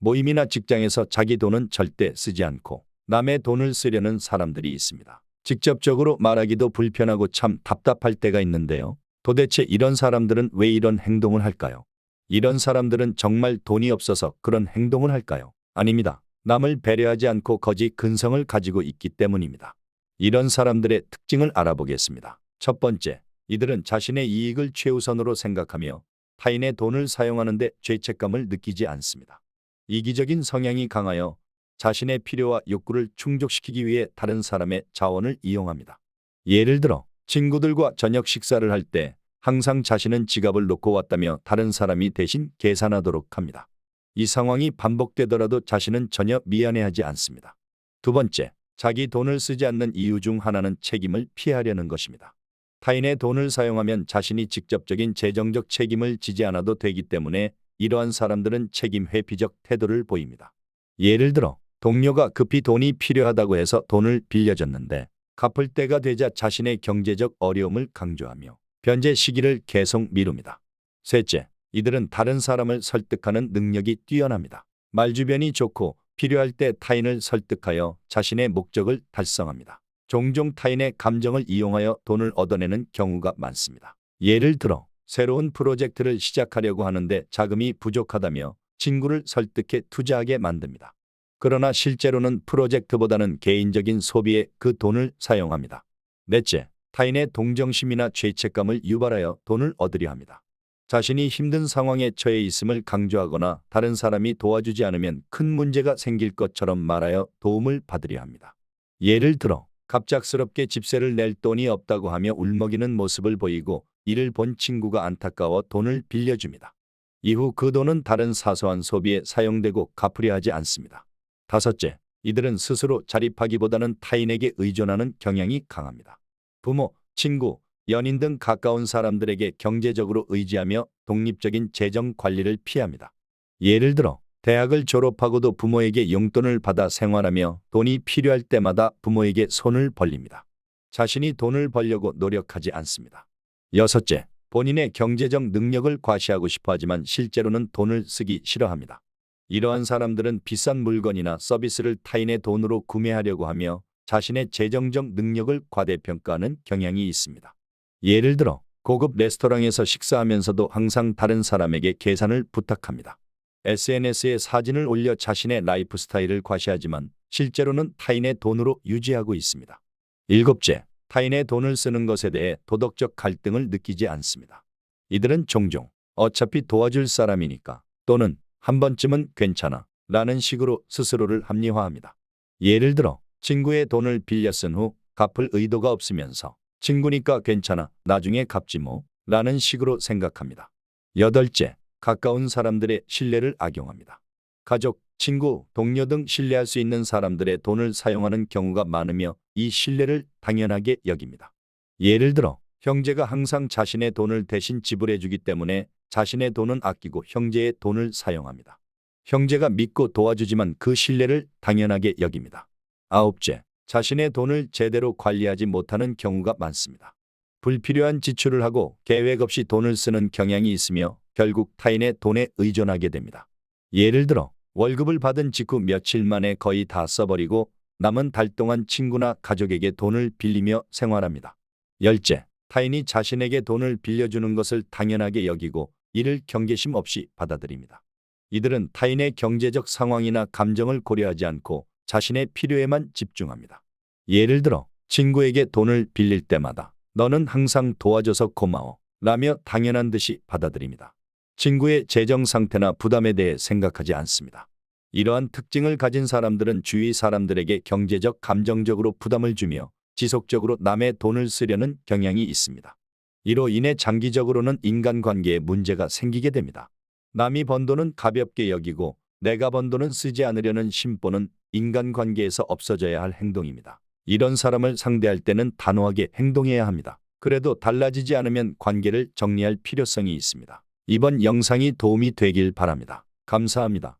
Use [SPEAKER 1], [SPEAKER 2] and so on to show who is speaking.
[SPEAKER 1] 모임이나 직장에서 자기 돈은 절대 쓰지 않고 남의 돈을 쓰려는 사람들이 있습니다. 직접적으로 말하기도 불편하고 참 답답할 때가 있는데요. 도대체 이런 사람들은 왜 이런 행동을 할까요? 이런 사람들은 정말 돈이 없어서 그런 행동을 할까요? 아닙니다. 남을 배려하지 않고 거지 근성을 가지고 있기 때문입니다. 이런 사람들의 특징을 알아보겠습니다. 첫 번째, 이들은 자신의 이익을 최우선으로 생각하며 타인의 돈을 사용하는 데 죄책감을 느끼지 않습니다. 이기적인 성향이 강하여 자신의 필요와 욕구를 충족시키기 위해 다른 사람의 자원을 이용합니다. 예를 들어 친구들과 저녁 식사를 할 때 항상 자신은 지갑을 놓고 왔다며 다른 사람이 대신 계산하도록 합니다. 이 상황이 반복되더라도 자신은 전혀 미안해하지 않습니다. 두 번째, 자기 돈을 쓰지 않는 이유 중 하나는 책임을 피하려는 것입니다. 타인의 돈을 사용하면 자신이 직접적인 재정적 책임을 지지 않아도 되기 때문에 이러한 사람들은 책임 회피적 태도를 보입니다. 예를 들어 동료가 급히 돈이 필요하다고 해서 돈을 빌려줬는데 갚을 때가 되자 자신의 경제적 어려움을 강조하며 변제 시기를 계속 미룹니다. 셋째, 이들은 다른 사람을 설득하는 능력이 뛰어납니다. 말주변이 좋고 필요할 때 타인을 설득하여 자신의 목적을 달성합니다. 종종 타인의 감정을 이용하여 돈을 얻어내는 경우가 많습니다. 예를 들어 새로운 프로젝트를 시작하려고 하는데 자금이 부족하다며 친구를 설득해 투자하게 만듭니다. 그러나 실제로는 프로젝트보다는 개인적인 소비에 그 돈을 사용합니다. 넷째, 타인의 동정심이나 죄책감을 유발하여 돈을 얻으려 합니다. 자신이 힘든 상황에 처해 있음을 강조하거나 다른 사람이 도와주지 않으면 큰 문제가 생길 것처럼 말하여 도움을 받으려 합니다. 예를 들어 갑작스럽게 집세를 낼 돈이 없다고 하며 울먹이는 모습을 보이고 이를 본 친구가 안타까워 돈을 빌려줍니다. 이후 그 돈은 다른 사소한 소비에 사용되고 갚으려 하지 않습니다. 다섯째, 이들은 스스로 자립하기보다는 타인에게 의존하는 경향이 강합니다. 부모, 친구, 연인 등 가까운 사람들에게 경제적으로 의지하며 독립적인 재정 관리를 피합니다. 예를 들어 대학을 졸업하고도 부모에게 용돈을 받아 생활하며 돈이 필요할 때마다 부모에게 손을 벌립니다. 자신이 돈을 벌려고 노력하지 않습니다. 여섯째, 본인의 경제적 능력을 과시하고 싶어 하지만 실제로는 돈을 쓰기 싫어합니다. 이러한 사람들은 비싼 물건이나 서비스를 타인의 돈으로 구매하려고 하며 자신의 재정적 능력을 과대평가하는 경향이 있습니다. 예를 들어 고급 레스토랑에서 식사하면서도 항상 다른 사람에게 계산을 부탁합니다. SNS에 사진을 올려 자신의 라이프 스타일을 과시하지만 실제로는 타인의 돈으로 유지하고 있습니다. 일곱째, 타인의 돈을 쓰는 것에 대해 도덕적 갈등을 느끼지 않습니다. 이들은 종종 어차피 도와줄 사람이니까 또는 한 번쯤은 괜찮아 라는 식으로 스스로를 합리화합니다. 예를 들어 친구의 돈을 빌려 쓴 후 갚을 의도가 없으면서 친구니까 괜찮아 나중에 갚지 뭐 라는 식으로 생각합니다. 여덟째, 가까운 사람들의 신뢰를 악용합니다. 가족, 친구, 동료 등 신뢰할 수 있는 사람들의 돈을 사용하는 경우가 많으며 이 신뢰를 당연하게 여깁니다. 예를 들어 형제가 항상 자신의 돈을 대신 지불해 주기 때문에 자신의 돈은 아끼고 형제의 돈을 사용합니다. 형제가 믿고 도와주지만 그 신뢰를 당연하게 여깁니다. 아홉째, 자신의 돈을 제대로 관리하지 못하는 경우가 많습니다. 불필요한 지출을 하고 계획 없이 돈을 쓰는 경향이 있으며 결국 타인의 돈에 의존하게 됩니다. 예를 들어 월급을 받은 직후 며칠 만에 거의 다 써버리고 남은 달 동안 친구나 가족에게 돈을 빌리며 생활합니다. 열째, 타인이 자신에게 돈을 빌려주는 것을 당연하게 여기고 이를 경계심 없이 받아들입니다. 이들은 타인의 경제적 상황이나 감정을 고려하지 않고 자신의 필요에만 집중합니다. 예를 들어 친구에게 돈을 빌릴 때마다 너는 항상 도와줘서 고마워 라며 당연한 듯이 받아들입니다. 친구의 재정 상태나 부담에 대해 생각하지 않습니다. 이러한 특징을 가진 사람들은 주위 사람들에게 경제적 감정적으로 부담을 주며 지속적으로 남의 돈을 쓰려는 경향이 있습니다. 이로 인해 장기적으로는 인간관계에 문제가 생기게 됩니다. 남이 번 돈은 가볍게 여기고 내가 번 돈은 쓰지 않으려는 심보는 인간관계에서 없어져야 할 행동입니다. 이런 사람을 상대할 때는 단호하게 행동해야 합니다. 그래도 달라지지 않으면 관계를 정리할 필요성이 있습니다. 이번 영상이 도움이 되길 바랍니다. 감사합니다.